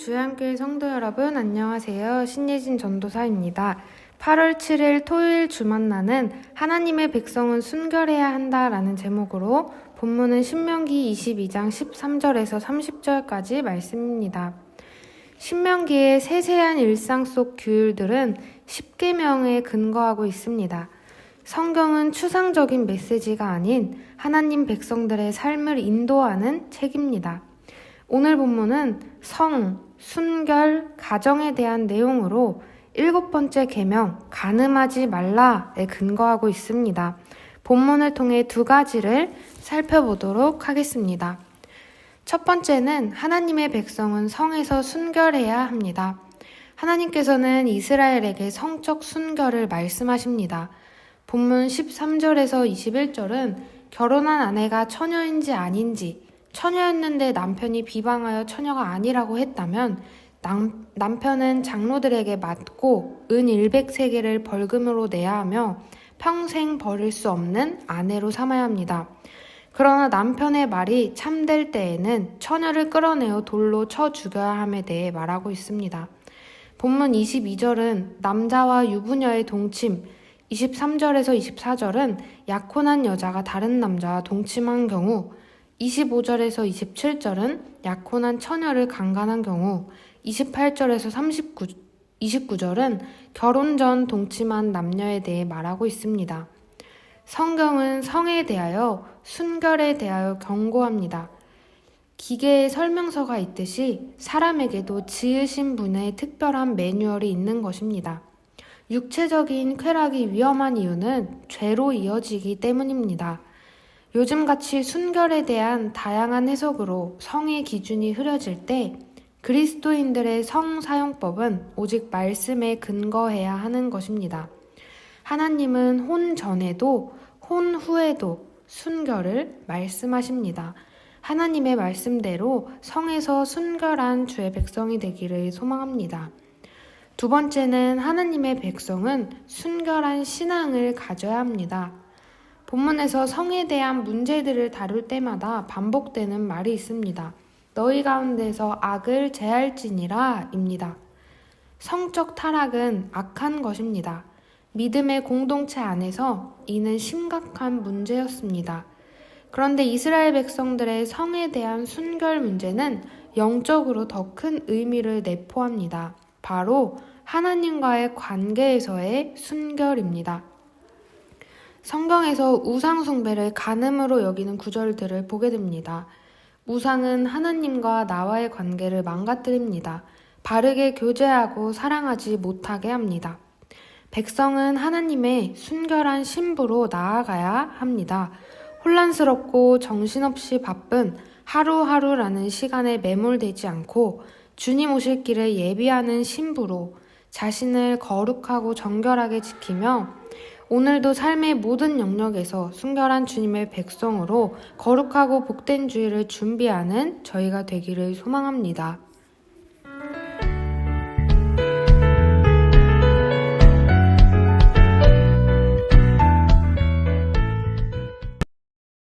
주양교회 성도 여러분 안녕하세요. 신예진 전도사입니다. 8월 7일 토요일 주만나는 하나님의 백성은 순결해야 한다라는 제목으로 본문은 신명기 22장 13절에서 30절까지 말씀입니다. 신명기의 세세한 일상 속 규율들은 십계명에 근거하고 있습니다. 성경은 추상적인 메시지가 아닌 하나님 백성들의 삶을 인도하는 책입니다. 오늘 본문은 성, 순결, 가정에 대한 내용으로 7번째 계명, 간음하지 말라에 근거하고 있습니다. 본문을 통해 두 가지를 살펴보도록 하겠습니다. 첫 번째는 하나님의 백성은 성에서 순결해야 합니다. 하나님께서는 이스라엘에게 성적 순결을 말씀하십니다. 본문 13절에서 21절은 결혼한 아내가 처녀인지 아닌지, 처녀였는데 남편이 비방하여 처녀가 아니라고 했다면 남편은 장로들에게 맞고 은 100세겔을 벌금으로 내야 하며 평생 버릴 수 없는 아내로 삼아야 합니다. 그러나 남편의 말이 참될 때에는 처녀를 끌어내어 돌로 쳐 죽여야 함에 대해 말하고 있습니다. 본문 22절은 남자와 유부녀의 동침, 23절에서 24절은 약혼한 여자가 다른 남자와 동침한 경우, 25절에서 27절은 약혼한 처녀를 강간한 경우, 28절에서 29절은 결혼 전 동침한 남녀에 대해 말하고 있습니다. 성경은 성에 대하여, 순결에 대하여 경고합니다. 기계의 설명서가 있듯이 사람에게도 지으신 분의 특별한 매뉴얼이 있는 것입니다. 육체적인 쾌락이 위험한 이유는 죄로 이어지기 때문입니다. 요즘같이 순결에 대한 다양한 해석으로 성의 기준이 흐려질 때 그리스도인들의 성 사용법은 오직 말씀에 근거해야 하는 것입니다. 하나님은 혼 전에도 혼 후에도 순결을 말씀하십니다. 하나님의 말씀대로 성에서 순결한 주의 백성이 되기를 소망합니다. 두 번째는 하나님의 백성은 순결한 신앙을 가져야 합니다. 본문에서 성에 대한 문제들을 다룰 때마다 반복되는 말이 있습니다. 너희 가운데서 악을 제할지니라 입니다. 성적 타락은 악한 것입니다. 믿음의 공동체 안에서 이는 심각한 문제였습니다. 그런데 이스라엘 백성들의 성에 대한 순결 문제는 영적으로 더 큰 의미를 내포합니다. 바로 하나님과의 관계에서의 순결입니다. 성경에서 우상 숭배를 간음으로 여기는 구절들을 보게 됩니다. 우상은 하나님과 나와의 관계를 망가뜨립니다. 바르게 교제하고 사랑하지 못하게 합니다. 백성은 하나님의 순결한 신부로 나아가야 합니다. 혼란스럽고 정신없이 바쁜 하루하루라는 시간에 매몰되지 않고 주님 오실 길을 예비하는 신부로 자신을 거룩하고 정결하게 지키며 오늘도 삶의 모든 영역에서 순결한 주님의 백성으로 거룩하고 복된 주일을 준비하는 저희가 되기를 소망합니다.